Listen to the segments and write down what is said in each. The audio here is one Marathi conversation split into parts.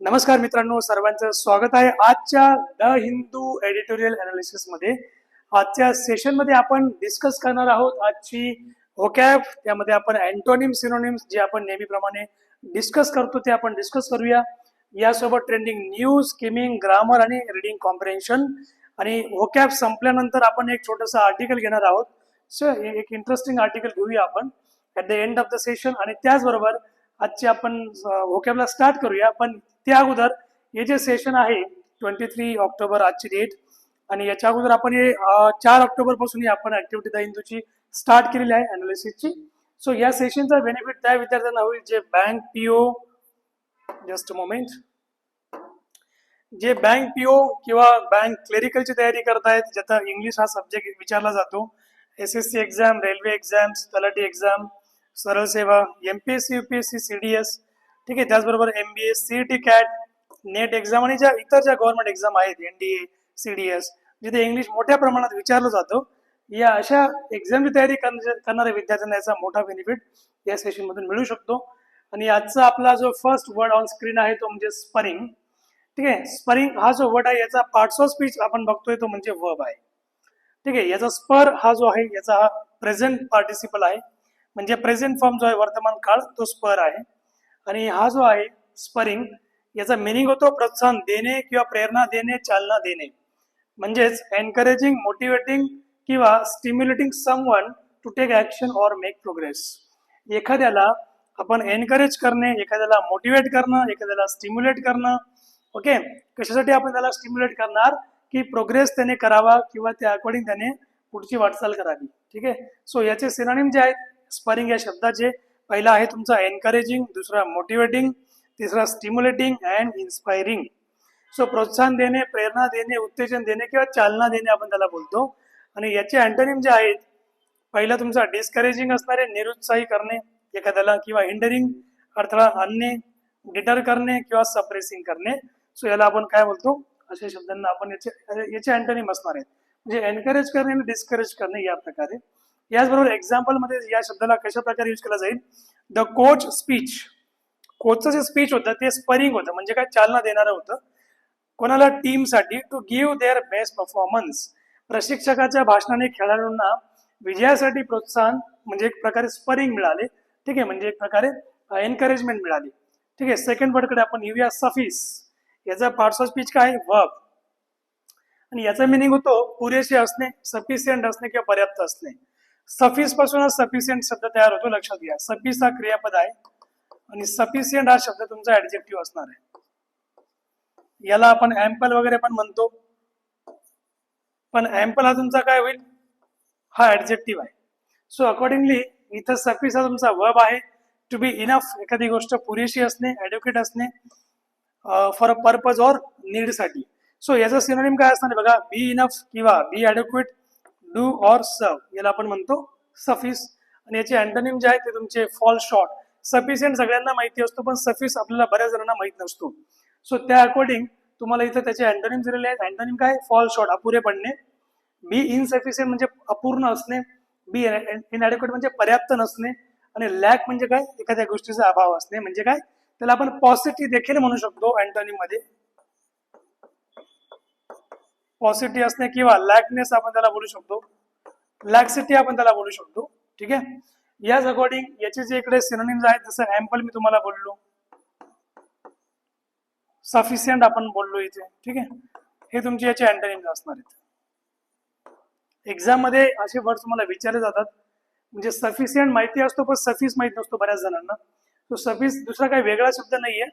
नमस्कार मित्रांनो, सर्वांचं स्वागत आहे आजच्या द हिंदू एडिटोरियल अनालिसिस मध्ये. आजच्या सेशन मध्ये आपण डिस्कस करणार आहोत आजची व्होकॅब. त्यामध्ये आपण अँटोनिम सिनोनिम्स जे आपण नेहमीप्रमाणे डिस्कस करतो ते आपण डिस्कस करूया. यासोबत ट्रेंडिंग न्यूज, स्किमिंग, ग्रामर आणि रीडिंग कॉम्प्रिहेन्शन. आणि व्होकॅब संपल्यानंतर आपण एक छोटंसं आर्टिकल घेणार आहोत. सो एक इंटरेस्टिंग आर्टिकल घेऊया आपण at the end of the session. आणि त्याचबरोबर आजचे आपण व्होकॅबला स्टार्ट करूया. पण त्या अगोदर हे जे सेशन आहे 23 ऑक्टोबर आजची डेट, आणि याच्या अगोदर आपण हे 4 ऑक्टोबर पासून आपण ऍक्टिव्हिटी द हिंदूची स्टार्ट केलेली आहे अनालिसिसची. सो या सेशनचा बेनिफिट त्या विद्यार्थ्यांना होईल जे बँक पीओ, जस्ट मोमेंट, जे बँक पीओ किंवा बँक क्लेरिकलची तयारी करतायत, ज्याचा इंग्लिश हा सब्जेक्ट विचारला जातो. एसएससी एक्झाम, रेल्वे एक्झाम्स, तलाठी एक्झाम, सरळ सेवा, एमपीएससी, यूपीएससी, सीडीएस, ठीक आहे. त्याचबरोबर MBA, CET, cat, net exam आणि ज्या इतर ज्या गव्हर्नमेंट एक्झाम आहेत, एनडीए, सीडीएस, जिथे इंग्लिश मोठ्या प्रमाणात विचारलं जातं, या अशा एक्झामची तयारी करणाऱ्या विद्यार्थ्यांना याचा मोठा बेनिफिट या सेशन मधून मिळू शकतो. आणि आजचा आपला जो फर्स्ट वर्ड ऑन स्क्रीन आहे तो म्हणजे स्परिंग. ठीक आहे. स्परिंग हा जो वर्ड आहे याचा पार्ट्स ऑफ स्पीच आपण बघतोय तो म्हणजे वर्ब आहे. ठीक आहे. याचा स्पर हा जो आहे याचा हा प्रेझेंट पार्टिसिपल आहे, म्हणजे प्रेझेंट फॉर्म जो आहे वर्तमान काळ तो स्पर आहे. आणि हा जो आहे स्परिंग याचा मिनिंग होतो प्रोत्साहन देणे किंवा प्रेरणा देणे, चालना देणे. म्हणजेच एनकरेजिंग, मोटिवेटिंग किंवा stimulating someone to take action or make progress. एखाद्याला आपण एनकरेज करणे, एखाद्याला मोटिवेट करणं, एखाद्याला स्टिम्युलेट करणं. ओके. कशासाठी आपण त्याला स्टिम्युलेट करणार की प्रोग्रेस त्याने करावा किंवा त्या अकॉर्डिंग त्याने पुढची वाटचाल करावी. ठीक आहे. सो याचे सिनोनिम जे आहेत स्परिंग या शब्दाचे, पहिला आहे तुमचा एनकरेजिंग, दुसरा मोटिवेटिंग, तिसरा स्टिम्युलेटिंग अँड इन्स्पायरिंग. सो प्रोत्साहन देणे, प्रेरणा देणे, उत्तेजन देणे किंवा चालना देणे आपण त्याला बोलतो. आणि याचे अँटोनिम जे आहेत, पहिला तुमचा डिस्करेजिंग असणारे, निरुत्साही करणे एखाद्याला, किंवा हिंडरिंग, अडथळा आणणे, डिटर करणे किंवा सप्रेसिंग करणे. सो याला आपण काय बोलतो, अशा शब्दांना आपण याचे अँटोनिम असणार आहेत, म्हणजे एनकरेज करणे आणि डिस्करेज करणे या प्रकारे. याचबरोबर एक्झाम्पल मध्ये या शब्दाला कशा प्रकारे यूज केला जाईल, द कोच स्पीच. कोचचं जे स्पीच होतं ते स्परिंग होतं, म्हणजे काय, चालना देणारं होतं. कोणाला, टीमसाठी, to give their best performance. प्रशिक्षकाच्या भाषणाने खेळाडूंना विजयासाठी प्रोत्साहन, म्हणजे एक प्रकारे स्परिंग मिळाले. ठीक आहे, म्हणजे एक प्रकारे एनकरेजमेंट मिळाली. ठीक आहे. सेकंड वर्डकडे आपण येऊया, सफिस. याचा पार्ट्स ऑफ स्पीच काय, वर्ब. आणि याचा मिनिंग होतो पुरेसे असणे, सफिशियंट असणे किंवा पर्याप्त असणे. सफिस पासूनच सफिशियंट शब्द तयार होतो, लक्षात घ्या. सफिस हा क्रियापद आहे आणि सफिशियंट हा शब्द तुमचा ऍडजेक्टिव्ह असणार आहे. याला आपण ऍम्पल वगैरे पण म्हणतो, पण ऍम्पल हा तुमचा काय होईल, हा ऍडजेक्टिव्ह आहे. सो अकॉर्डिंगली इथं सफिस हा तुमचा वर्ब आहे. टू बी इनफ, एखादी गोष्ट पुरेशी असणे, ऍडव्होकेट असणे, for a purpose or need साठी. सो याचा सिनोनिम काय असणार आहे बघा, बी इनफ किंवा बी ऍडव्होकेट, डू ऑर सर्व, याला आपण म्हणतो सफिस. आणि याचे अँटोनिम जे आहेत ते तुमचे फॉल शॉर्ट. सफिशियंट सगळ्यांना माहिती असतो, पण सफिस आपल्याला बऱ्याच जणांना माहित नसतो. सो त्या अकॉर्डिंग तुम्हाला इथं त्याचे अँटोनिम दिलेले आहेत. अँटोनिम काय, फॉल शॉर्ट, अपुरे पडणे. बी इनसफिशियंट म्हणजे अपूर्ण असणे. बी इनॲडिक्वेट म्हणजे पर्याप्त नसणे. आणि लॅक म्हणजे काय, एखाद्या गोष्टीचा अभाव असणे. म्हणजे काय, त्याला आपण पॉझिटिव्ह देखील म्हणू शकतो अँटोनिम मध्ये. पॉझिटिव्ह असणे किंवा लॅकनेस आपण त्याला बोलू शकतो, लॅक्सिटी आपण त्याला बोलू शकतो. ठीक आहे. याच अकॉर्डिंग याचे जे इकडे सिनोनिम्स आहेत, जसं ऍम्पल मी तुम्हाला बोललो, सफिशियंट आपण बोललो इथे. ठीक आहे. हे तुमचे याचे अँटोनिम्स असणार आहेत. एक्झाम मध्ये असे वर्ड तुम्हाला विचारले जातात, म्हणजे सफिशियंट माहिती असतो पण सफिस माहित नसतो बऱ्याच जणांना. तो सफिस दुसरा काही वेगळा शब्द नाहीये,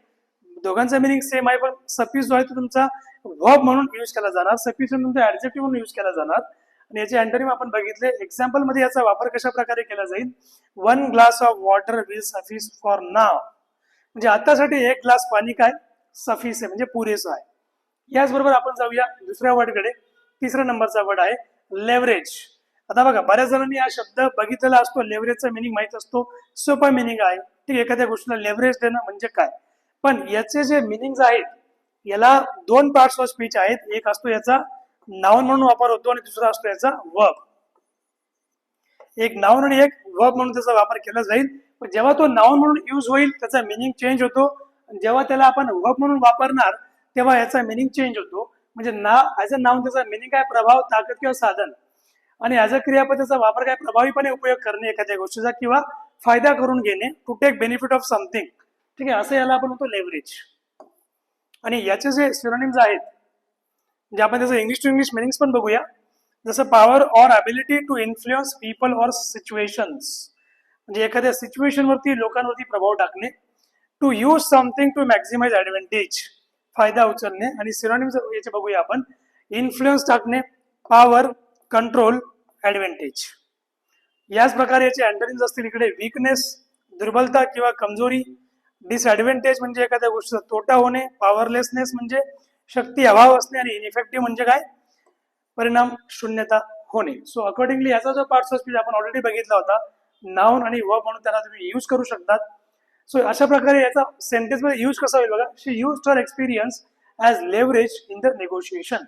दोघांचा मिनिंग सेम आहे, पण सफिस जो आहे तो तुमचा वर्ब म्हणून यूज केला जाणार, सफिशियंट तुमचा ऍडजेक्टिव्ह म्हणून यूज केला जाणार. आणि याचे अँटोनिम आपण बघितले. एक्झाम्पल मध्ये याचा वापर कशा प्रकारे केला जाईल, 1 glass of water will suffice for now. म्हणजे आतासाठी 1 ग्लास पाणी काय, सफिस आहे, म्हणजे पुरेसं आहे. याचबरोबर आपण जाऊया दुसऱ्या वर्डकडे. तिसऱ्या नंबरचा वर्ड आहे लेव्हरेज. आता बघा, बऱ्याच जणांनी हा शब्द बघितलेला असतो, लेव्हरेजचा मिनिंग माहित असतो, सोपा मिनिंग आहे. ठीक, एखाद्या गोष्टीला लेव्हरेज देणं म्हणजे काय. पण याचे जे मिनिंग आहेत, याला 2 पार्ट्स ऑफ स्पीच आहेत. एक असतो याचा नाउन म्हणून वापर होतो आणि दुसरा असतो याचा वर्ब. एक नाउन आणि एक वर्ब म्हणून त्याचा वापर केला जाईल. पण जेव्हा तो नाउन म्हणून यूज होईल त्याचा मिनिंग चेंज होतो जेव्हा त्याला आपण वर्ब म्हणून वापरणार तेव्हा याचा मिनिंग चेंज होतो. म्हणजे ना ऍज अ नाउन त्याचा मिनिंग काय, प्रभाव, ताकद किंवा साधन. आणि ऍज अ क्रियापद त्याचा वापर काय, प्रभावीपणे उपयोग करणे एखाद्या गोष्टीचा किंवा फायदा करून घेणे, to take benefit of something. ठीक आहे, असं याला आपण म्हणतो लेव्हरेज. आणि याचे जे सिनोनिम्स आहेत, म्हणजे आपण त्याचं इंग्लिश टू इंग्लिश मिनिंग्स पण बघूया. जसं power or ability to influence people or situations, म्हणजे एखाद्या सिच्युएशनवरती, लोकांवरती प्रभाव टाकणे. To use something to maximize advantage, फायदा उचलणे. आणि सिनोनिम्स याचे बघूया आपण. इन्फ्लुएन्स टाकणे, पॉवर, कंट्रोल, ॲडव्हान्टेज. याच प्रकारे याचे अँटोनिम्स असतील इकडे. वीकनेस, दुर्बलता किंवा कमजोरी. डिसएडव्हान्टेज म्हणजे एखाद्या गोष्टीचा तोटा होणे. पॉवरलेसनेस म्हणजे शक्ती अभाव असणे. आणि इनइफेक्टिव्ह म्हणजे काय, परिणाम शून्यता होणे. सो अकॉर्डिंगली याचा जो पार्ट्स ऑफ स्पीच आपण ऑलरेडी बघितला होता, नाउन आणि वर्ब म्हणून त्याला तुम्ही यूज करू शकतात. सो अशा प्रकारे याचा सेंटेन्स मध्ये यूज कसा होईल बघा. She used her experience as leverage in the negotiation,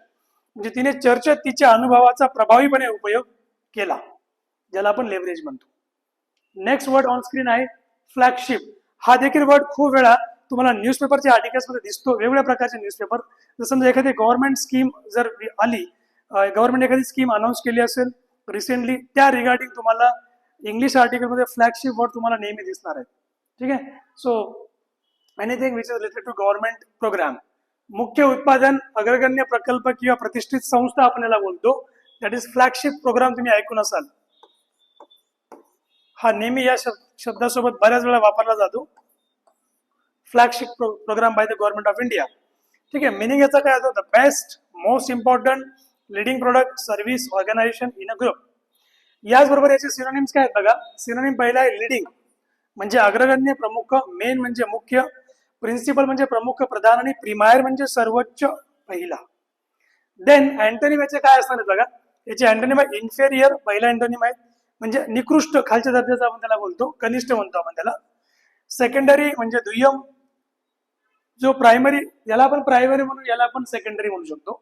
म्हणजे तिने चर्चेत तिच्या अनुभवाचा प्रभावीपणे उपयोग केला, ज्याला आपण लेव्हरेज म्हणतो. नेक्स्ट वर्ड ऑन स्क्रीन आहे फ्लॅगशिप. हा देखील वर्ड खूप वेळा तुम्हाला न्यूजपेपरच्या आर्टिकल्स मध्ये दिसतो, वेगवेगळ्या प्रकारचे न्यूजपेपर. जर समजा एखादी गव्हर्नमेंट स्कीम जर आली, गव्हर्नमेंट एखादी स्कीम अनाऊन्स केली असेल रिसेंटली, त्या रिगार्डिंग तुम्हाला इंग्लिश आर्टिकलमध्ये फ्लॅगशिप वर्ड तुम्हाला नेहमी दिसणार आहे. ठीक आहे. So anything which is related to government program. मुख्य उत्पादन, अग्रगण्य प्रकल्प किंवा प्रतिष्ठित संस्था आपण याला बोलतो. That is flagship program. तुम्ही ऐकून असाल, हा नेहमी या शब्दासोबत बऱ्याच वेळा वापरला जातो. Flagship program by the government of India. ठीक आहे. मिनिंग याचा काय होतं, the best, most important, leading product, service, organization in a group. याचबरोबर याचे सिनोनिम्स काय आहेत बघा. सिनोनिम पहिला आहे लिडिंग, म्हणजे अग्रगण्य, प्रमुख. मेन म्हणजे मुख्य. प्रिन्सिपल म्हणजे प्रमुख, प्रधान. आणि प्रिमायर म्हणजे सर्वोच्च, पहिला. देन अँटोनिम याचे काय असणार बघा. याचे अँटोनिम आहे इन्फेरियर, पहिला अँटोनिम आहे, म्हणजे निकृष्ट, खालच्या दर्जाचा आपण त्याला बोलतो, कनिष्ठ म्हणतो आपण त्याला. सेकंडरी म्हणजे दुय्यम. जो प्रायमरी, याला आपण प्रायमरी म्हणून, याला आपण सेकंडरी म्हणू शकतो.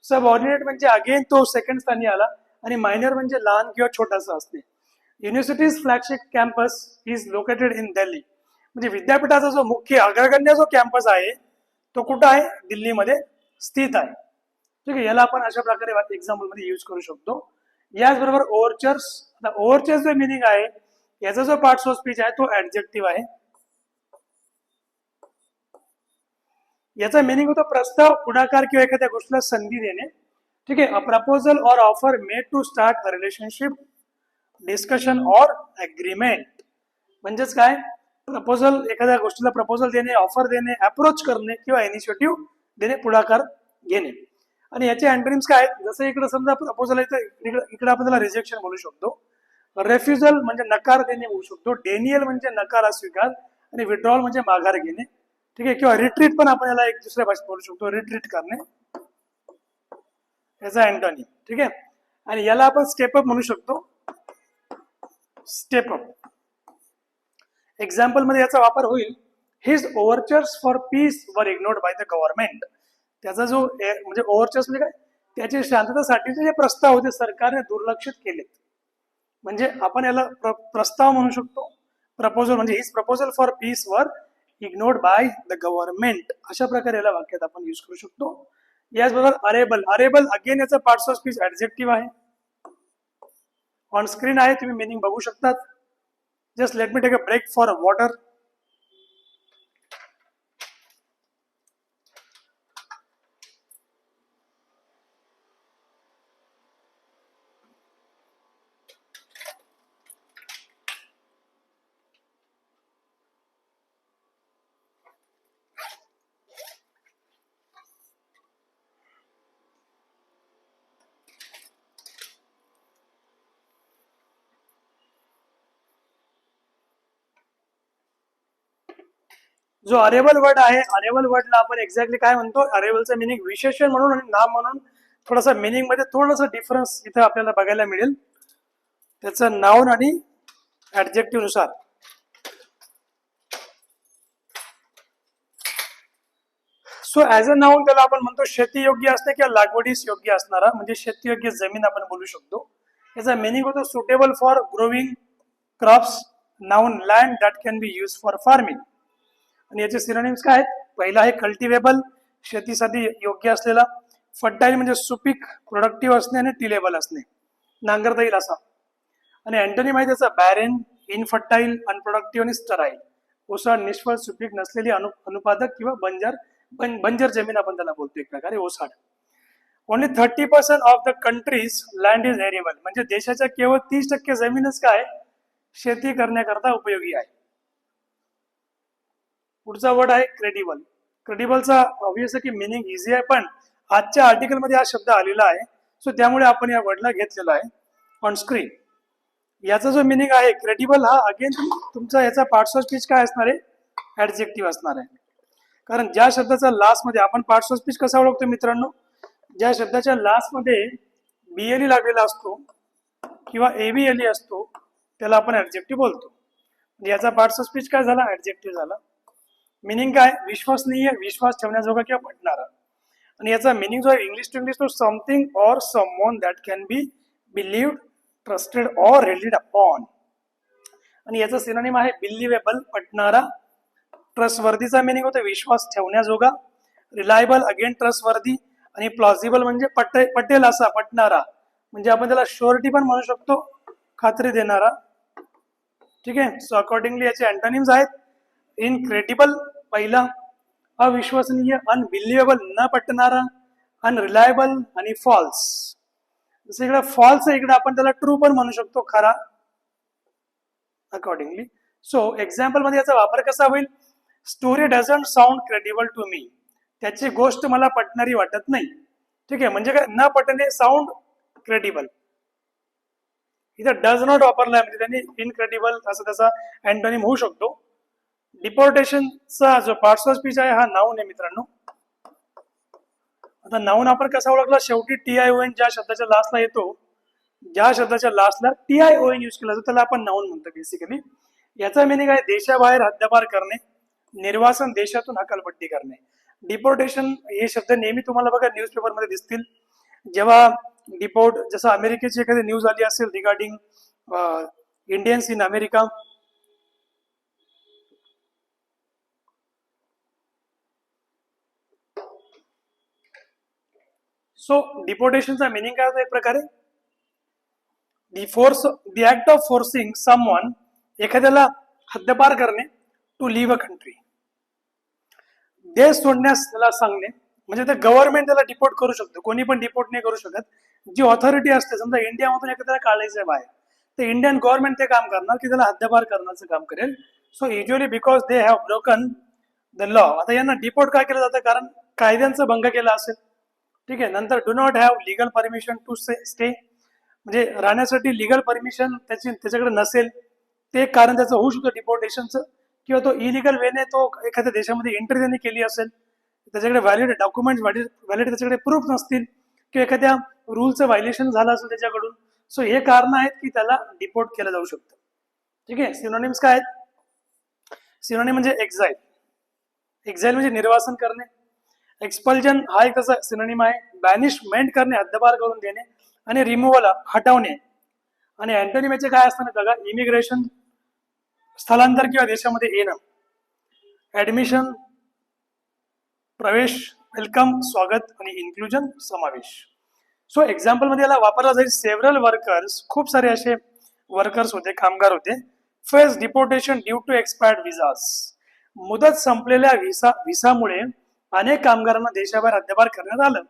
सब ऑर्डिनेट म्हणजे अगेन तो सेकंड स्थानी आला. आणि मायनर म्हणजे लहान किंवा छोटासा असणे. Universities flagship campus is located in Delhi, म्हणजे विद्यापीठाचा जो मुख्य अग्रगण्य जो कॅम्पस आहे तो कुठं आहे, दिल्लीमध्ये स्थित आहे. ठीक आहे. याला आपण अशा प्रकारे एक्झाम्पल मध्ये यूज करू शकतो. याचबरोबर ओव्हरचर्स. आता ओव्हरचर्स जो मिनिंग आहे, याचा जो पार्ट्स ऑफ स्पीच आहे तो ऍडजेक्टिव्ह आहे. याचा मिनिंग होतो प्रस्ताव, पुढाकार किंवा एखाद्या गोष्टीला संधी देणे. ठीक आहे. A proposal or offer made to start a relationship, discussion or agreement. म्हणजेच काय, प्रपोजल, एखाद्या गोष्टीला प्रपोजल देणे, ऑफर देणे, अप्रोच करणे किंवा इनिशिएटिव्ह देणे, पुढाकार घेणे. आणि याचे अँटोनिम्स काय आहेत, जसं इकडे समजा प्रपोजल आहे तर इकडे आपण त्याला रिजेक्शन म्हणू शकतो. रेफ्युजल म्हणजे नकार देणे म्हणू शकतो. डेनियल म्हणजे नकार अस्वीकार. आणि विड्रॉल म्हणजे माघार घेणे. ठीक आहे. किंवा रिट्रीट पण आपण याला एक दुसऱ्या भाषेत बोलू शकतो, रिट्रीट करणे, याचा अँटोनिम. ठीक आहे. आणि याला आपण स्टेप अप म्हणू शकतो, स्टेप अप. एक्झाम्पल मध्ये याचा वापर होईल. His ओव्हरचर्स for peace were ignored by the government. त्याचा जो म्हणजे ओव्हरचर्स म्हणजे काय, त्याचे शांततेसाठीचे जे प्रस्ताव होते सरकारने दुर्लक्षित केलेत. म्हणजे आपण याला प्रस्ताव म्हणू शकतो. प्रपोजल म्हणजे his proposal for peace were ignored by the government. अशा प्रकारे याला वाक्यात आपण यूज करू शकतो. याचबरोबर अरेबल. अरेबल अगेन याचा पार्ट्स ऑफ स्पीच ऍडजेक्टिव्ह आहे. ऑन स्क्रीन आहे, तुम्ही मिनिंग बघू शकतात. Just let me take a break for water. जो अरेबल वर्ड आहे, अरेबल वर्डला आपण एक्झॅक्टली काय म्हणतो, अरेबलचं मिनिंग विशेषण म्हणून आणि नाम म्हणून थोडासा मिनिंग मध्ये थोडासा डिफरन्स इथं आपल्याला बघायला मिळेल, त्याचं नाउन आणि ऍडजेक्टिव्ह नुसार. सो ऍज अ नाउन त्याला आपण म्हणतो शेती योग्य असते किंवा लागवडीस योग्य असणारा, म्हणजे शेतीयोग्य जमीन आपण बोलू शकतो. याचा मिनिंग होतो suitable for growing crops. Noun land that can B use for farming. आणि याचे सिनोनिम्स काय आहेत? पहिला आहे कल्टिवेबल, शेतीसाठी योग्य असलेला. फर्टाईल म्हणजे सुपीक, प्रोडक्टिव्ह असणे आणि टिलेबल असणे, नांगरता येईल असा. आणि अँटोनिम आहे त्याचा बॅरेन, इनफर्टाईल, अनप्रोडक्टिव्ह आणि स्टराईल. ओसाड, निष्फळ, सुपीक नसलेली, अनुत्पादक किंवा बंजर जमीन आपण त्याला बोलतो एक प्रकारे ओसाड. Only 30% of the countries land is arable, म्हणजे देशाच्या केवळ 30% जमीनच काय शेती करण्याकरता उपयोगी आहे. पुढचा वर्ड आहे क्रेडिबल. क्रेडिबलचा ऑब्वियस आहे की मिनिंग इझी आहे, पण आजच्या आर्टिकल मध्ये हा शब्द आलेला आहे, सो त्यामुळे आपण या वर्डला घेतलेला आहे ऑन स्क्रीन. याचा जो मिनिंग आहे क्रेडिबल, हा अगेन तुमचा याचा पार्ट्स ऑफ स्पीच काय असणार आहे? ऍडजेक्टिव्ह असणार आहे. कारण ज्या शब्दाचा लास्ट मध्ये आपण पार्ट्स ऑफ स्पीच कसा ओळखतो मित्रांनो? ज्या शब्दाच्या लास्ट मध्ये बीएलई लागलेला असतो किंवा एबीएलई असतो त्याला आपण ऍडजेक्टिव्ह बोलतो. याचा पार्ट्स ऑफ स्पीच काय झाला? ऍडजेक्टिव्ह झाला. मिनिंग काय? विश्वसनीय, विश्वास ठेवण्याजोगा किंवा पटणारा. आणि याचा मिनिंग जो आहे इंग्लिश टू इंग्लिश तो something or someone that can be believed, trusted or related upon. आणि याचा सिनोनिम आहे बिलिव्हेबल, पटणारा. ट्रस्टवर्दीचा मिनिंग होतो विश्वास ठेवण्याजोगा. Reliable again trustworthy. आणि प्लॉजिबल म्हणजे पटेल असा, पटणारा, म्हणजे आपण त्याला शुअरिटी पण म्हणू शकतो, खात्री देणारा. ठीक आहे. सो अकॉर्डिंगली याचे अँटोनिम्स आहेत इनक्रेडिबल पहिला, अविश्वसनीय, अनबिलिव्हेबल न पटणारा, अनरिलायबल आणि फॉल्स. जसं इकडे फॉल्स आहे, इकडे आपण त्याला ट्रू पण म्हणू शकतो, खरा. अकॉर्डिंगली सो एक्झाम्पल मध्ये याचा वापर कसा होईल? Story doesn't sound credible to me, त्याची गोष्ट मला पटणारी वाटत नाही. ठीक आहे, म्हणजे काय? न पटणे, साऊंड क्रेडिबल. इथं डज नॉट वापरलाय म्हणजे त्यांनी इनक्रेडिबल असं त्याचा अँटोनिम होऊ शकतो. डिपोर्टेशनचा जो पार्ट्स ऑफ स्पीच आहे हा नाऊन आहे मित्रांनो. आता नाऊन आपण कसा ओळखला? शेवटी TION ज्या शब्दाच्या लास्टला येतो, ज्या शब्दाच्या लास्टला TION यूज केला जातो त्याला आपण नाऊन म्हणतो बेसिकली. याचा मिनिंग आहे देशाबाहेर हद्दपार करणे, निर्वासन, देशातून हकालपट्टी करणे. डिपोर्टेशन हे शब्द नेहमी तुम्हाला बघा न्यूजपेपर मध्ये दिसतील. जेव्हा डिपोर्ट, जसं अमेरिकेची एखादी न्यूज आली असेल regarding Indians in America, so डिपोर्टेशनचा मिनिंग काय होतं? एक प्रकारे the act of forcing someone, एखाद्याला हद्दपार करणे, टू लिव्ह अ कंट्री, देश सोडण्यास त्याला सांगणे. म्हणजे ते गव्हर्नमेंट त्याला डिपोर्ट करू शकतो, कोणी पण डिपोर्ट नाही करू शकत. जी ऑथॉरिटी असते, समजा इंडियामधून एखाद्याला काढायचं बाहेर, तर इंडियन गव्हर्नमेंट ते काम करणार की त्याला हद्दपार करण्याचं काम करेल. So usually because they have broken the law. आता यांना डिपोर्ट का केलं जातं? कारण कायद्यांचा भंग केला असेल. ठीक आहे. नंतर do not have legal permission to stay, म्हणजे राहण्यासाठी लिगल परमिशन त्याच्याकडे नसेल, ते कारण त्याचं होऊ शकतं डिपोर्टेशनचं. किंवा तो इलिगल वेने तो एखाद्या देशामध्ये एंट्री त्यांनी केली असेल, त्याच्याकडे व्हॅलिड डॉक्युमेंट, व्हॅलिड त्याच्याकडे प्रूफ नसतील, किंवा एखाद्या रूलचं व्हायलेशन झालं असेल त्याच्याकडून. सो हे कारण आहेत की त्याला डिपोर्ट केलं जाऊ शकतं. ठीक आहे. सिनोनिम्स काय आहेत? सिनोनिम म्हणजे एक्झाईल. एक्झाईल म्हणजे निर्वासन करणे. एक्सपल्जन हा एक त्याचा सिनोनिम आहे. बॅनिशमेंट करणे, हद्दपार करून देणे. आणि रिमूव्हल, हटवणे. आणि अँटोनिम याचे काय असतात बघा? इमिग्रेशन, स्थलांतर किंवा देशामध्ये येणं. ऍडमिशन, प्रवेश, वेलकम, स्वागत. आणि इन्क्लुजन, समावेश. सो एक्झाम्पल मध्ये याला वापरला जाईल. सेव्हरल वर्कर्स, खूप सारे असे वर्कर्स होते, कामगार होते. Face deportation due to expired visas, मुदत संपलेल्या व्हिसामुळे अनेक कामगारांना देशाबाहेर हद्दपार करण्यात आलं.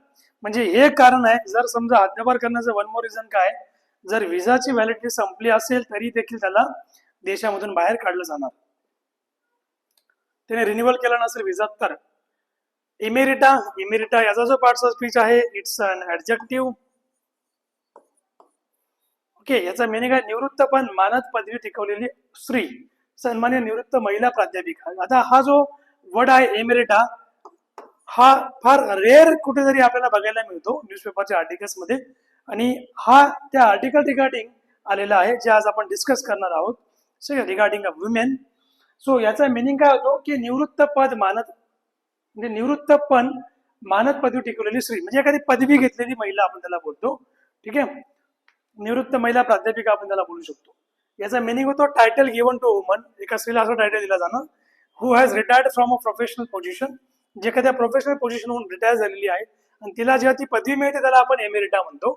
म्हणजे हे कारण आहे. जर समजा हद्दपार करण्याचं वन मोर रिझन काय? जर व्हिसाची व्हॅलिडिटी संपली असेल तरी देखील त्याला देशामधून बाहेर काढलं जाणार, त्याने रिन्युअल केला नसेल व्हिसा तर. इमेरिटा, इमेरिटा याचा जो पार्ट्स ऑफ स्पीच आहे इट्स अन ऍडजेक्टिव्ह. ओके. याचा मिनिंग आहे निवृत्तपण, मानद पदवी टिकवलेली स्त्री, सन्मान्य निवृत्त महिला प्राध्यापिका. आता हा जो वर्ड आहे एमेरिटा, हा फार रेअर कुठेतरी आपल्याला बघायला मिळतो न्यूजपेपरच्या आर्टिकल्स मध्ये. आणि हा त्या आर्टिकल रिगार्डिंग आलेला आहे जे आज आपण डिस्कस करणार आहोत, रिगार्डिंग अ वुमेन. सो याचा मिनिंग काय होतो की निवृत्त पद मानद, म्हणजे निवृत्तपण मानद पदवी टिकवलेली स्त्री, म्हणजे एखादी पदवी घेतलेली महिला आपण त्याला बोलतो. ठीक आहे. निवृत्त महिला प्राध्यापिका आपण त्याला बोलू शकतो. याचा मिनिंग होतो टायटल गिवन टू वुमन, एका स्त्रीला असं टायटल दिला जाणं who has retired from a professional position, जे एखाद्या प्रोफेशनल पोझिशनहून रिटायर झालेली आहे आणि तिला जेव्हा ती पदवी मिळते त्याला आपण एमेरिटा म्हणतो.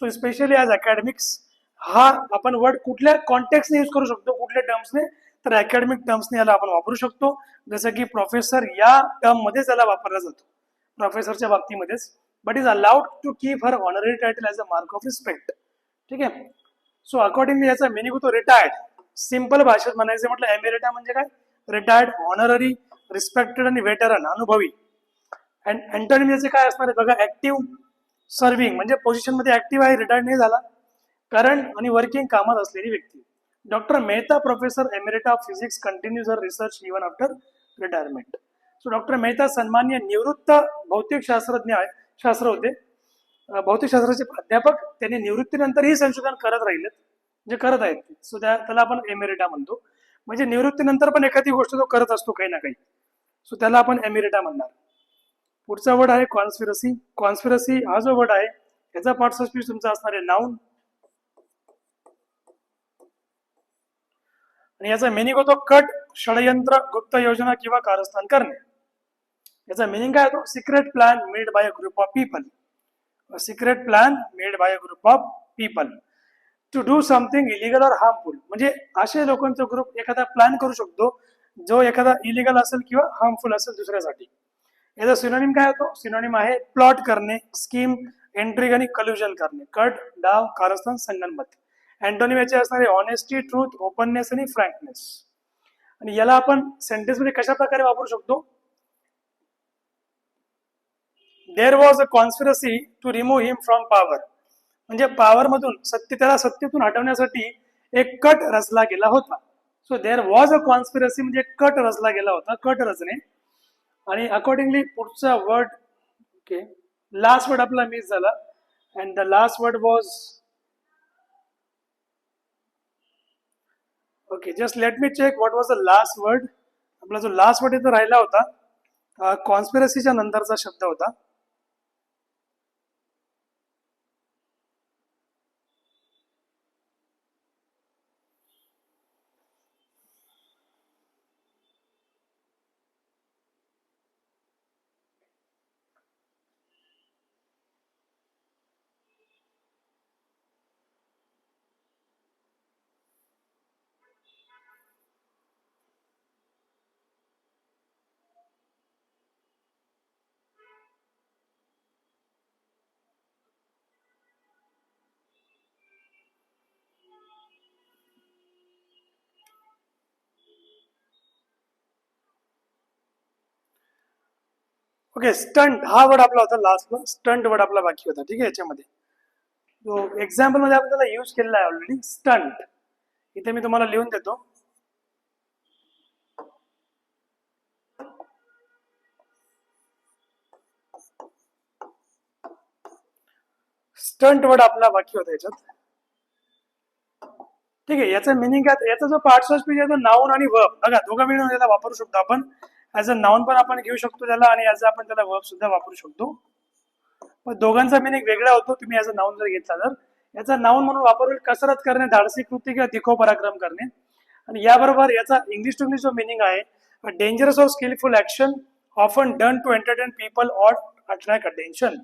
सो स्पेशली ॲज अकॅडमिक्स हा आपण वर्ड कुठल्या कॉन्टेक्स्टने यूज करू शकतो, कुठल्या टर्म्सने, तर अकॅडमिक टर्म्सने याला आपण वापरू शकतो. जसं की प्रोफेसर या टर्ममध्येच याला वापरला जातो, प्रोफेसरच्या बाबतीमध्येच. But is allowed to keep her honorary title as a mark of respect. ठीक आहे. सो अकॉर्डिंगली याचा मिनिंग होतो रिटायर्ड. सिंपल भाषेत म्हणायचं म्हटलं एमेरिटा म्हणजे काय, रिटायर्ड, ऑनररी, रिस्पेक्टेड आणि वेटरन, अनुभवी. अँड अँटोनिम याचे काय असणार आहे बघा, ऍक्टिव्ह, सर्व्हिंग म्हणजे पोझिशन मध्ये ऍक्टिव्ह आहे, रिटायर्ड नाही झाला, करंट आणि वर्किंग कामात असलेली व्यक्ती. Doctor Mehta professor emerita of physics continues her research even after retirement. So doctor Mehta सन्मान्य निवृत्त भौतिक शास्त्र होते, भौतिकशास्त्राचे प्राध्यापक. त्यांनी निवृत्तीनंतरही संशोधन करत राहिलेत, जे करत आहेत. सो त्याला आपण एमेरिटा म्हणतो. म्हणजे निवृत्तीनंतर पण एखादी गोष्ट तो करत असतो काही ना काही, सो त्याला आपण एमेरिटा म्हणणार. पुढचा वर्ड आहे कॉन्स्पिरसी. कॉन्स्पिरसी हा जो वर्ड आहे याचा पार्ट ऑफ स्पीच तुमचा असणार आहे नाऊन, आणि याचा मिनिंग होतो कट, षडयंत्र, गुप्त योजना किंवा कारस्थान करणे. याचा मिनिंग काय होतो, secret plan made by a group of people. Secret plan made by a group of people to do something illegal or harmful. म्हणजे असे लोकांचा ग्रुप एखादा प्लॅन करू शकतो जो एखादा इलिगल असेल किंवा हार्मफुल असेल दुसऱ्यासाठी. याचा सिनोनिम काय होतो, सिनोनिम आहे प्लॉट करणे, स्कीम, एंट्रिग आणि कल्युजन करणे, कट, डाव, कारस्थान, संगनमत. अँटोनिम याचे असणारे ऑनेस्टी, ट्रूथ, ओपननेस आणि फ्रँकनेस. आणि याला आपण सेंटेन्स मध्ये कशा प्रकारे वापरू शकतो, there was a conspiracy to remove him from power. म्हणजे पॉवर मधून त्याला सत्तेतून हटवण्यासाठी एक कट रचला गेला होता. So there was a conspiracy म्हणजे कट रचला गेला होता, कट रचणे. आणि अकॉर्डिंगली पुढचा वर्ड, ओके, लास्ट वर्ड आपला मिस झाला. And the last word was, okay, just let me check what was the last word. आपला जो लास्ट वर्ड इथं राहिला होता कॉन्स्पिरसीच्या नंतरचा शब्द होता. ओके, स्टंट हा वर्ड आपला होता लास्ट, स्टंट वर्ड आपला बाकी होता. ठीक आहे. याच्यामध्ये एक्झाम्पल मध्ये आपण त्याला यूज केलेला आहे ऑलरेडी, स्टंट. इथे मी तुम्हाला लिहून देतो. स्टंट वर्ड आपला बाकी होता याच्यात. ठीक आहे. याचा मिनिंग काय, याचा जो पार्ट ऑफ स्पीच आहे तो नाऊन आणि वर्ब, बघा दोघं मिळून याला वापरू शकतो आपण. ऍज अ नाऊन पण आपण घेऊ शकतो त्याला, आणि ऍज आपण त्याला वर्ब सुद्धा वापरू शकतो. पण दोघांचा मिनिंग वेगळा होतो. तुम्ही ऍज अ नाऊन जर घेतला तर याचा नाऊन म्हणून वापरून कसरत करणे, धाडसी कृती किंवा तिखो पराक्रम करणे. आणि याबरोबर याचा इंग्लिश टू इंग्लिश जो मिनिंग आहे, dangerous or skillful action often done to entertain people or attract attention.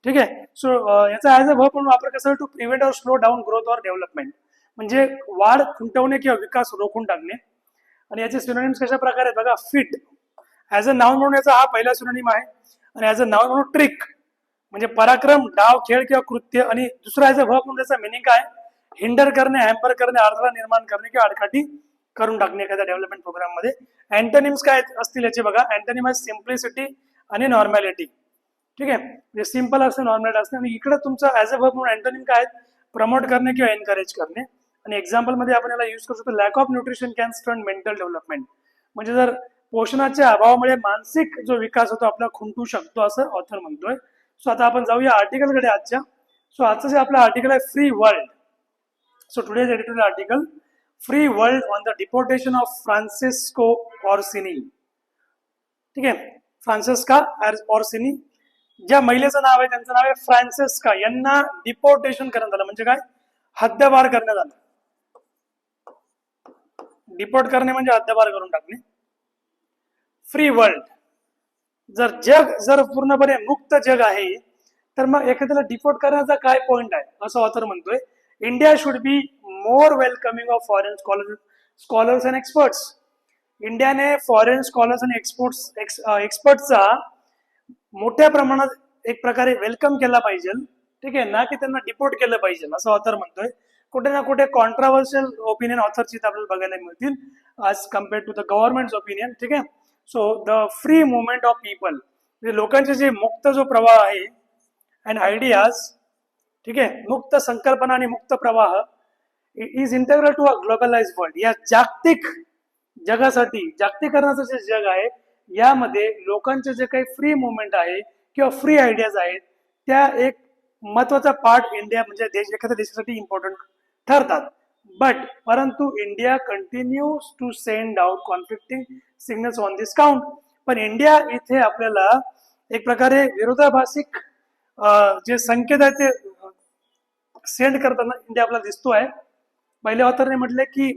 ठीक आहे. सो याचा ऍज अ वर्ब म्हणून वापर कसा, to prevent or slow down growth or development, म्हणजे वाढ खुंटवणे किंवा विकास रोखून टाकणे. आणि याचे सिनोनिम्स कशा प्रकारे बघा, फिट ऍज अ नाऊन म्हणून याचा हा पहिला सिनोनिम आहे. आणि ऍज अ नाऊन म्हणून ट्रिक म्हणजे पराक्रम, डाव, खेळ किंवा कृत्य. आणि दुसरा ऍज अ वर्ब म्हणून त्याचा मिनिंग काय, हिंडर करणे, हॅम्पर करणे, अडथळा निर्माण करणे किंवा आडकाठी करून टाकणे एखाद्या डेव्हलपमेंट प्रोग्राम मध्ये. अँटोनिम्स काय असतील याचे बघा, अँटोनिम आहे सिम्प्लिसिटी आणि नॉर्मॅलिटी. ठीक आहे. म्हणजे सिम्पल असते, नॉर्मल असते. आणि इकडे तुमचा ऍज अ वर्ब म्हणून अँटोनिम काय, प्रमोट करणे किंवा एनकरेज करणे. आणि एक्झाम्पल मध्ये आपण याला यूज करू शकतो, lack of nutrition can stunt mental development. म्हणजे जर पोषणाच्या अभावामुळे मानसिक जो विकास होतो आपला खुंटू शकतो, असं ऑथर म्हणतोय. सो आता आपण जाऊया आर्टिकलकडे आजच्या. सो आजचं जे आपलं आर्टिकल आहे free world. So today's editorial article, free world on the deportation of Francisco Orsini. ठीक आहे. फ्रान्सिस्का ऑर्सिनी, ज्या महिलेचं नाव आहे त्यांचं नाव आहे फ्रान्सिस्का. यांना डिपोर्टेशन करण्यात आलं, म्हणजे काय, हद्दपार करण्यात आलं. डिपोर्ट करणे म्हणजे हद्दपार करून टाकणे. Free world. जर पूर्णपणे मुक्त जग आहे तर मग एखाद्याला डिपोर्ट करण्याचा काय पॉइंट आहे असं ऑथर म्हणतोय. India should be more welcoming of foreign scholars and experts. इंडियाने फॉरेन स्कॉलर्स आणि एक्सपर्टचा मोठ्या प्रमाणात एक प्रकारे वेलकम केला पाहिजे, ठीक आहे ना, की त्यांना डिपोर्ट केलं पाहिजे असं ऑथर म्हणतोय. कुठे ना कुठे कॉन्ट्राव्हर्शियल ओपिनियन ऑथरची आपल्याला बघायला मिळतील as compared to the government opinion, ठीक आहे. So the free movement of people, म्हणजे लोकांचे जे मुक्त जो प्रवाह आहे अँड आयडियाज, ठीक आहे, मुक्त संकल्पना आणि मुक्त प्रवाह is integral to a globalize world. या जागतिक जगासाठी, जागतिकरणाचं जे जग आहे यामध्ये लोकांचे जे काही फ्री मुवमेंट आहे किंवा फ्री आयडियाज आहेत त्या एक महत्वाचा पार्ट इंडिया म्हणजे एखाद्या देशासाठी इम्पॉर्टंट ठरतात. परंतु India continues to send out conflicting signals on this count. पण इंडिया इथे आपल्याला एक प्रकारे विरोधाभासिक जे संकेत आहेत ते सेंड करताना इंडिया आपल्याला दिसतो आहे. पहिल्या ऑथरने म्हटले की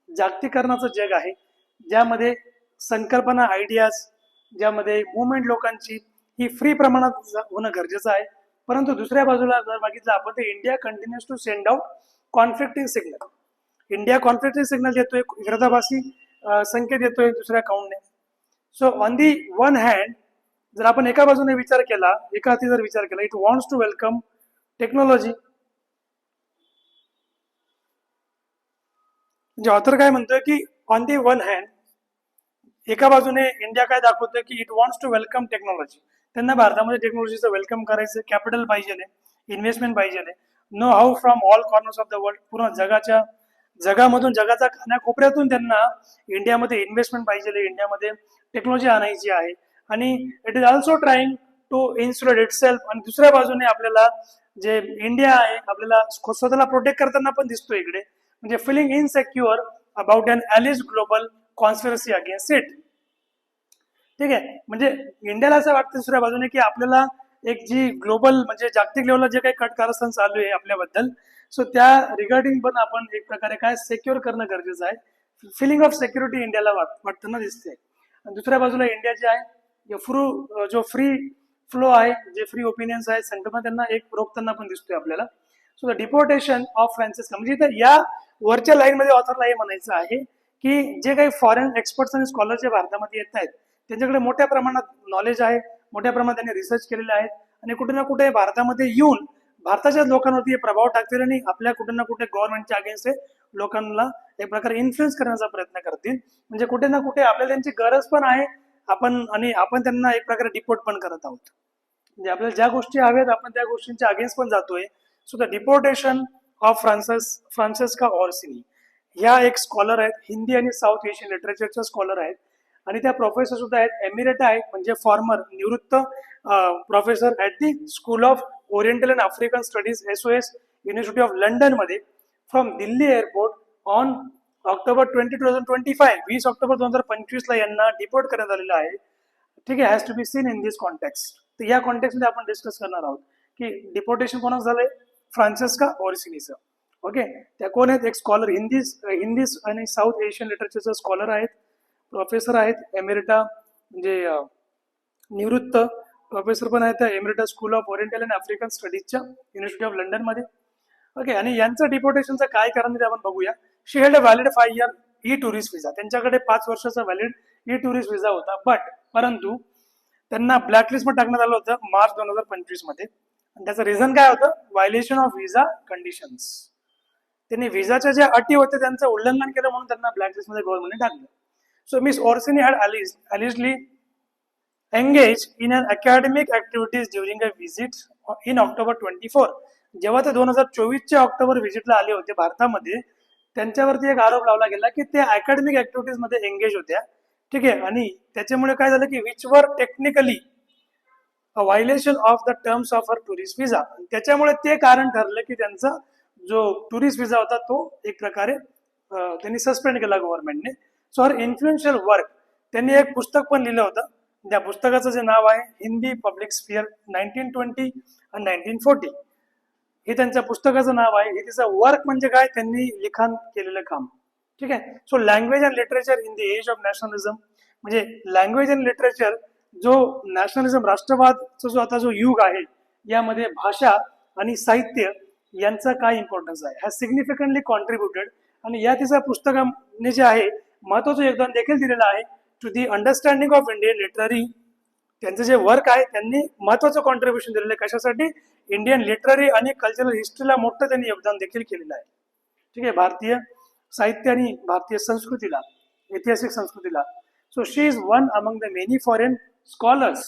जागतिकरणाचं जग आहे ज्यामध्ये संकल्पना, आयडियाज, ज्यामध्ये मुवमेंट लोकांची ही फ्री प्रमाणात होणं गरजेचं आहे. परंतु दुसऱ्या बाजूला जर बघितलं आपण तर India continues to send out conflicting signal. India conflicting signal देतोय, विरोधाभासी संकेत देतोय दुसऱ्या काउंटने. So on the one hand जर आपण एका बाजूने विचार केला, एका हाती जर विचार केला, it wants to welcome technology. म्हणजे ऑथर काय म्हणतोय की ऑन दी वन हँड एका बाजूने इंडिया काय दाखवतोय की it wants to welcome technology. त्यांना भारतामध्ये टेक्नॉलॉजीचं वेलकम करायचं, कॅपिटल पाहिजे, इन्व्हेस्टमेंट पाहिजे, know how from all corners of the world, पूर्ण जगामधून, जगाच्या कानाकोपऱ्यातून त्यांना इंडियामध्ये इन्व्हेस्टमेंट पाहिजे, इंडियामध्ये टेक्नॉलॉजी आणायची आहे. आणि it is also trying to insulate itself. आणि दुसऱ्या बाजूने आपल्याला जे इंडिया आहे आपल्याला स्वतःला प्रोटेक्ट करताना पण दिसतो इकडे, म्हणजे feeling insecure about an alleged global conspiracy against it. ठीक आहे, म्हणजे इंडियाला असं वाटतं दुसऱ्या बाजूने की आपल्याला एक जी ग्लोबल म्हणजे जागतिक लेवलला जे काही कारस्थान चालू आहे आपल्याबद्दल, सो त्या रिगार्डिंग पण आपण एक प्रकारे काय सेक्युअर करणं गरजेचं आहे. फिलिंग ऑफ सिक्युरिटी इंडियाला वाटताना दिसते. दुसऱ्या बाजूला इंडिया जे आहे जो फ्री फ्लो आहे, जे फ्री ओपिनियन्स आहेत, संकल्पना त्यांना एक रोखताना पण दिसतोय आपल्याला. So the deportation of Francisca, म्हणजे तर या वरच्या लाईन मध्ये ऑथरला हे म्हणायचं आहे की जे काही फॉरेन एक्सपर्ट्स आणि स्कॉलर जे भारतामध्ये येत आहेत त्यांच्याकडे मोठ्या प्रमाणात नॉलेज आहे, मोठ्या प्रमाणात त्यांनी रिसर्च केलेले आहेत आणि कुठे ना कुठे भारतामध्ये येऊन भारताच्या लोकांवरती प्रभाव टाकतील आणि आपल्या कुठे ना कुठे गव्हर्नमेंटच्या अगेन्स्ट लोकांना एक प्रकारे इन्फ्लुएन्स करण्याचा प्रयत्न करतील. म्हणजे कुठे ना कुठे आपल्याला त्यांची गरज पण आहे, आपण त्यांना एक प्रकारे डिपोर्ट पण करत आहोत. म्हणजे आपल्याला ज्या गोष्टी हव्यात आपण त्या गोष्टींच्या अगेन्स्ट पण जातोय. So the deportation of Francisca ऑर्सिनी ह्या एक स्कॉलर आहेत, हिंदी आणि साऊथ एशियन लिटरेचरच्या स्कॉलर आहेत आणि त्या प्रोफेसर सुद्धा आहेत, एमिरेटा आहेत, म्हणजे फॉर्मर निवृत्त professor at the school of oriental and African studies SOS university of London मध्ये from Delhi airport on October 2025, 20 October 2025 ला यांना डिपोर्ट करण्यात आलेलं आहे. ठीक आहे, has to be seen in this context. तर या कॉन्टेक्स्ट मध्ये आपण डिस्कस करणार आहोत की डिपोर्टेशन कोणाचं झालंय, फ्रान्सिस्का ऑर्सिनीचं. ओके, त्या कोण आहेत, एक स्कॉलर, हिंदी आणि साऊथ एशियन लिटरेचरचे स्कॉलर आहेत, प्रोफेसर आहेत, एमिरेटा म्हणजे निवृत्त प्रोफेसर पण आहेत त्या emerita school of oriental and African स्टडीजच्या युनिव्हर्सिटी ऑफ लंडन मध्ये. ओके, आणि यांचं डिपोर्टेशनचं काय कारण ते आपण बघूया. She held a valid 5 year e tourist visa. त्यांच्याकडे 5 वर्षाचा व्हॅलिड ई टुरिस्ट व्हिसा होता. परंतु त्यांना ब्लॅकलिस्ट मध्ये टाकण्यात आलं होतं मार्च 2025 मध्ये. आणि त्याचं रिझन काय होतं, व्हायलेशन ऑफ व्हिसा कंडिशन्स. त्यांनी व्हिसाच्या ज्या अटी होत्या त्यांचं उल्लंघन केलं म्हणून त्यांना ब्लॅकलिस्ट मध्ये गव्हर्नमेंटने टाकलं. So Miss Orsini had allegedly engaged in an academic activities during a visit in October 24. जेव्हा ते 2024च्या ऑक्टोबर व्हिजिटला आले होते भारतामध्ये, त्यांच्यावरती एक आरोप लावला गेला की ते अकॅडमिक ऍक्टिव्हिटीज मध्ये एंगेज होत्या. ठीक आहे, आणि त्याच्यामुळे काय झालं की which were technically a violation of the terms of uh tourist visa. त्याच्यामुळे ते कारण ठरलं की त्यांचा जो टुरिस्ट व्हिसा होता तो एक प्रकारे त्यांनी सस्पेंड केला गव्हर्नमेंटने. सो हर इन्फ्लुएन्शियल वर्क, त्यांनी एक पुस्तक पण लिहिलं होतं. त्या पुस्तकाचं जे नाव आहे हिंदी पब्लिक स्फिअर 1920 आणि 1940, हे त्यांच्या पुस्तकाचं नाव आहे. हे तिचं वर्क म्हणजे काय, त्यांनी लिखाण केलेलं काम. ठीक आहे. So language and literature in the age of nationalism, म्हणजे लँग्वेज अँड लिटरेचर जो नॅशनलिझम राष्ट्रवादचा जो आता जो युग आहे यामध्ये भाषा आणि साहित्य यांचा काय इम्पॉर्टन्स आहे हॅज सिग्निफिकंटली कॉन्ट्रीब्युटेड आणि या तिच्या पुस्तकाने जे आहे महत्वाचं योगदान देखील दिलेलं आहे to the understanding of Indian literary. त्यांचं जे वर्क आहे त्यांनी महत्वाचं कॉन्ट्रीब्युशन दिलेलं आहे कशासाठी इंडियन लिटररी आणि कल्चरल हिस्ट्रीला मोठं त्यांनी योगदान देखील केलेलं आहे. ठीक आहे, भारतीय साहित्य आणि भारतीय संस्कृतीला ऐतिहासिक संस्कृतीला. So she is one among the many foreign scholars.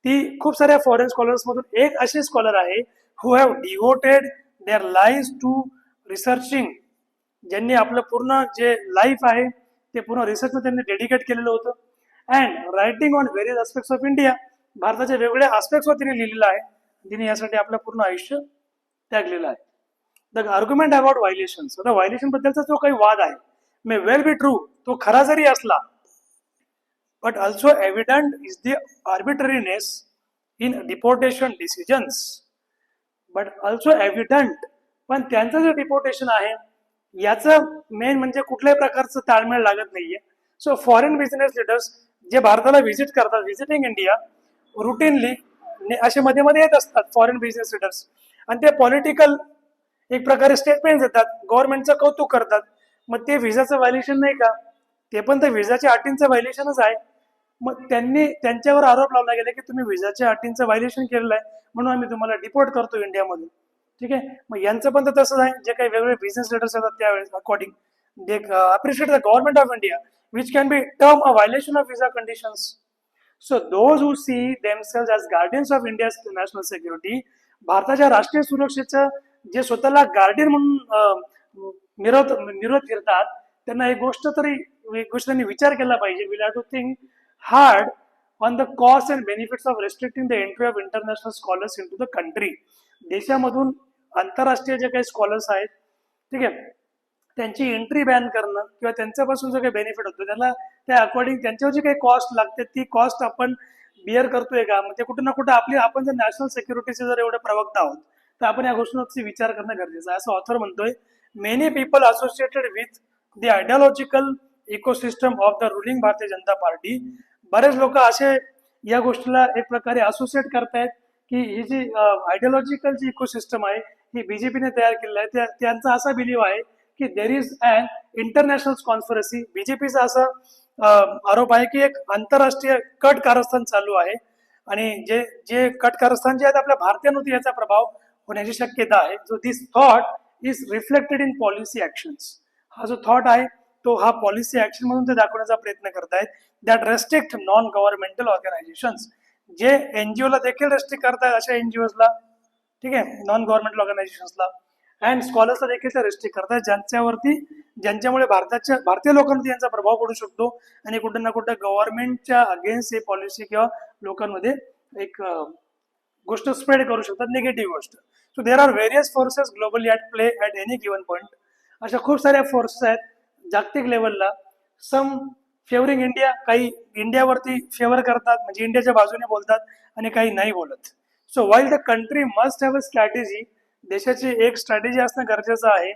ती खूप साऱ्या फॉरेन स्कॉलर्स मधून एक अशी स्कॉलर आहे who have devoted their live to researching. ज्यांनी आपलं पूर्ण जे लाईफ आहे ते पूर्ण रिसर्च मध्ये त्यांनी डेडिकेट केलेलं होतं. And writing on various aspects of India. भारताच्या वेगवेगळ्या आस्पेक्ट्सवर तिने लिहिलेलं आहे. तिने यासाठी आपलं पूर्ण आयुष्य त्यागलेलं आहे. The argument about violations. आता व्हायलेशन बद्दलचा जो काही वाद आहे मे वेल बी ट्रू, तो खरा जरी असला but also evident is the arbitrariness in deportation decisions. But also evident, पण त्यांचं जे डिपोर्टेशन आहे याचं मेन म्हणजे कुठल्याही प्रकारचं ताळमेळ लागत नाहीये. सो फॉरेन बिझनेस लिडर्स जे भारताला व्हिजिट करतात, व्हिजिटिंग इंडिया रुटीनली असे मध्ये मध्ये येत असतात फॉरेन बिझनेस लिडर्स आणि ते पॉलिटिकल एक प्रकारे स्टेटमेंट देतात, गव्हर्नमेंटचं कौतुक करतात. मग ते व्हिसाचं व्हायलेशन नाही का? ते पण तर व्हिसाच्या अटींचं व्हायलेशनच आहे. मग त्यांच्यावर आरोप लावला गेला की तुम्ही व्हिसाच्या अटींचं व्हायलेशन केलेलं आहे म्हणून आम्ही तुम्हाला डिपोर्ट करतो इंडियामधून. ठीक आहे, मग यांचं पण तर तसंच आहे. जे काही वेगवेगळे बिझनेस लिडर्स येतात त्यावेळेस according they appreciate the government of India which can be term a violation of visa conditions. So those who see themselves as guardians of India's national security, भारताच्या राष्ट्रीय सुरक्षेचं जे स्वतःला गार्डियन म्हणून निरोध फिरतात त्यांना एक गोष्ट त्यांनी विचार केला पाहिजे. Will have to think hard on the cost and benefits of restricting the entry of international scholars into the country. देशामधून आंतरराष्ट्रीय जे काही स्कॉलर्स आहेत, ठीक आहे, त्यांची एंट्री बॅन करणं किंवा त्यांच्यापासून जो काही बेनिफिट होतो त्याला त्या अकॉर्डिंग त्यांच्यावर जी काही कॉस्ट लागते ती कॉस्ट आपण बिअर करतोय का? म्हणजे कुठे ना कुठे आपण जर नॅशनल सिक्युरिटीचे जर एवढे प्रवक्ता आहोत तर आपण या गोष्टींवरती विचार करणं गरजेचं आहे. असं ऑथर म्हणतोय. Many people associated with the ideological ecosystem of the ruling Bharatiya Janata party. बरेच लोक असे या गोष्टीला एक प्रकारे असोसिएट करतायत की ही जी आयडियोलॉजिकल जी इकोसिस्टम आहे ही बीजेपीने तयार केलेलं आहे. त्यांचा असा बिलीव्ह आहे की there is an international conspiracy. बीजेपीचा असा आरोप आहे की एक आंतरराष्ट्रीय कट कारस्थान चालू आहे आणि जे कट कारस्थान जे आहेत आपल्या भारतीयांवरती याचा प्रभाव होण्याची शक्यता आहे. जो this thought is reflected in policy actions. हा जो थॉट आहे तो हा पॉलिसी ऍक्शन म्हणून ते दाखवण्याचा प्रयत्न करतायत. That restrict non governmental organisations. जे एनजीओला देखील रेस्ट्रिक्ट करतायत अशा एनजीओला, ठीक आहे, नॉन गव्हर्नमेंटल ऑर्गनायझेशन्सला अँड स्कॉलर्सला देखील ते रेस्ट्रिक्ट करतायत ज्यांच्यामुळे भारतीय लोकांवरती यांचा प्रभाव पडू शकतो आणि कुठे ना कुठे गव्हर्नमेंटच्या अगेन्स्ट हे पॉलिसी किंवा लोकांमध्ये एक गोष्ट स्प्रेड करू शकतात, निगेटिव्ह गोष्ट. So there are various forces globally at play at any given point. अशा खूप साऱ्या फोर्सेस आहेत जागतिक लेवलला. सम फेवरिंग इंडिया, काही इंडियावरती फेवर करतात म्हणजे इंडियाच्या बाजूने बोलतात आणि काही नाही बोलत. So while the country must have a strategy. देशाची एक स्ट्रॅटेजी असणं गरजेचं आहे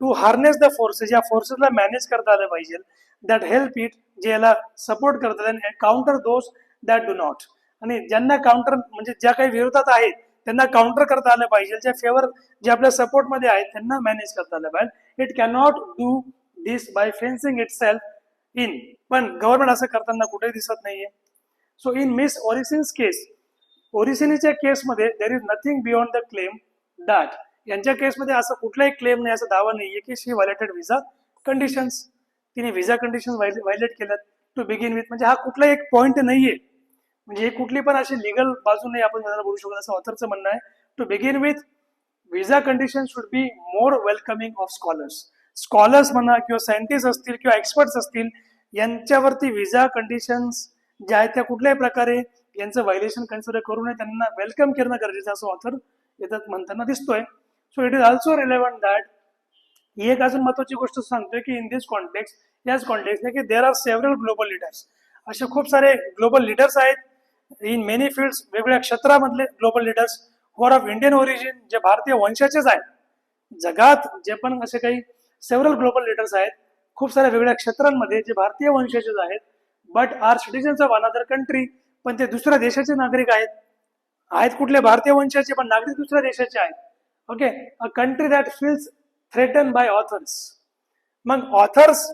टू हार्नेस द फोर्सेस. या फोर्सेसला मॅनेज करता आलं पाहिजे. दॅट हेल्प इट, जे याला सपोर्ट करतात आणि counter those that do not. आणि ज्यांना काउंटर म्हणजे ज्या काही विरोधात आहेत त्यांना काउंटर करता आलं पाहिजे. ज्या फेवर जे आपल्या सपोर्टमध्ये आहेत त्यांना मॅनेज करता आलं पाहिजे. It cannot do this by fencing it self in. पण गव्हर्नमेंट असं करताना कुठेही दिसत नाहीये. सो इन मिस ओरिसिन्स केस, ओरिसिनीच्या केसमध्ये there is nothing beyond the claim that. यांच्या केसमध्ये असं कुठलाही क्लेम नाही, असा दावा नाहीये की शी व्हायलेटेड व्हिसा कंडिशन्स. तिने व्हिसा कंडिशन व्हायलेट केल्यात टू बिगिन विथ. म्हणजे हा कुठलाही एक पॉईंट नाहीये. म्हणजे ही कुठली पण अशी लिगल बाजू नाही आपण बोलू शकतो असं ऑथरचं म्हणणं आहे. To begin with visa condition should be more welcoming of scholars. Scholars म्हणा किंवा सायंटिस्ट असतील किंवा एक्सपर्ट्स असतील यांच्यावरती व्हिसा कंडिशन्स ज्या आहेत त्या कुठल्याही प्रकारे यांचं व्हायलेशन कन्सिडर करू नये, त्यांना वेलकम करणं गरजेचं असं ऑथर येतात म्हणताना दिसतोय. So it is also relevant that. ही एक अजून महत्वाची गोष्ट सांगतोय की इन दिस कॉन्टेक्स्ट, याच कॉन्टेक्स्ट की there are several global leaders. असे खूप सारे ग्लोबल लिडर्स आहेत इन मेनी फील्ड्स. वेगवेगळ्या क्षेत्रामधले global leaders who are of Indian origin, जे भारतीय वंशाचेच आहेत. जगात जे पण असे काही सेव्हरल ग्लोबल लिडर्स आहेत खूप साऱ्या वेगवेगळ्या क्षेत्रांमध्ये जे भारतीय वंशाचेच आहेत. But are citizens of another country, पण ते दुसऱ्या देशाचे नागरिक आहेत कुठले भारतीय वंशाचे पण नागरिक दुसऱ्या देशाचे आहेत. Okay, a country that feels threaten by authors. मग ऑथर्स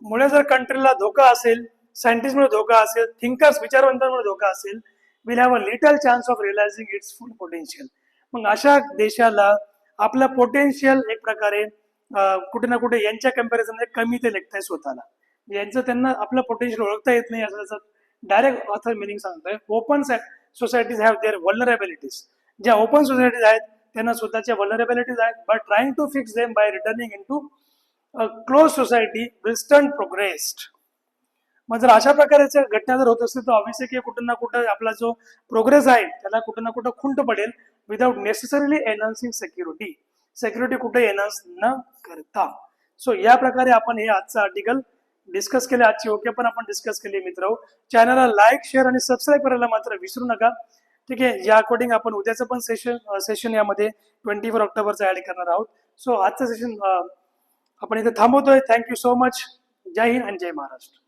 मुळे जर कंट्रीला धोका असेल, सायंटिस्टमुळे धोका असेल, थिंकर्स विचारवंतांमुळे धोका असेल, will have a little chance of realising its full potential. मग अशा देशाला आपलं पोटेन्शियल एक प्रकारे कुठे ना कुठे यांच्या कम्पॅरिझन मध्ये कमी ते लेखताय स्वतःला. यांचं त्यांना आपलं पोटेन्शियल ओळखता येत नाही असं डायरेक्ट ऑथर मिनिंग सांगतोय. Open societies have their vulnerabilities. ज्या ओपन सोसायटीज आहेत त्यांना स्वतःच्या व्हलनरेबिलिटीज आहेत, but trying to fix them by returning into close society will stunt progressed. मग जर अशा प्रकारच्या घटना जर होत असतील तर ऑब्व्हियसली की कुठं ना कुठं आपला जो प्रोग्रेस आहे त्याला कुठं ना कुठं खुंट पडेल, without necessarily enhancing security. Security कुठे एनहान्स न करता. सो या प्रकारे आपण हे आजचं आर्टिकल डिस्कस केले, आजची ओके पण आपण डिस्कस केली. मित्र, चॅनलला लाईक, शेअर आणि सबस्क्राईब करायला मात्र विसरू नका. ठीक आहे, या अकॉर्डिंग आपण उद्याचं पण सेशन यामध्ये 24 ऑक्टोबरचं ऍड करणार आहोत. सो आजचं सेशन आपण इथे थांबवतोय. Thank you so much. जय हिंद आणि जय महाराष्ट्र.